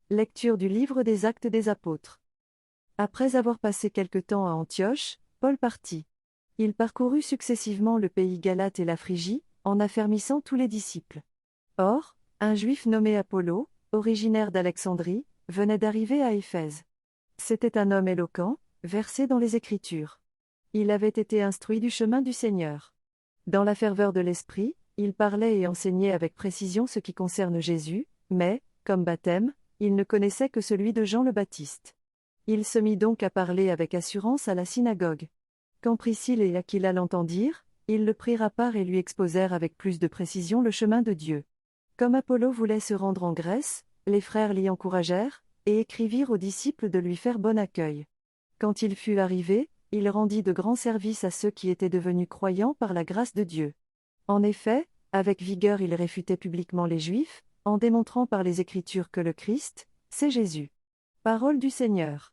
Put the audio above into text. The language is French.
Lecture du livre des Actes des Apôtres. Après avoir passé quelque temps à Antioche, Paul partit. Il parcourut successivement le pays Galate et la Phrygie, en affermissant tous les disciples. Or, un Juif nommé Apollo, originaire d'Alexandrie, venait d'arriver à Éphèse. C'était un homme éloquent, versé dans les Écritures. Il avait été instruit du chemin du Seigneur. Dans la ferveur de l'esprit, il parlait et enseignait avec précision ce qui concerne Jésus, mais, comme baptême, il ne connaissait que celui de Jean le Baptiste. Il se mit donc à parler avec assurance à la synagogue. Quand Priscille et Aquila l'entendirent, ils le prirent à part et lui exposèrent avec plus de précision le chemin de Dieu. Comme Apollo voulait se rendre en Grèce, les frères l'y encouragèrent, et écrivirent aux disciples de lui faire bon accueil. Quand il fut arrivé, il rendit de grands services à ceux qui étaient devenus croyants par la grâce de Dieu. En effet, avec vigueur il réfutait publiquement les Juifs, en démontrant par les Écritures que le Christ, c'est Jésus. Parole du Seigneur.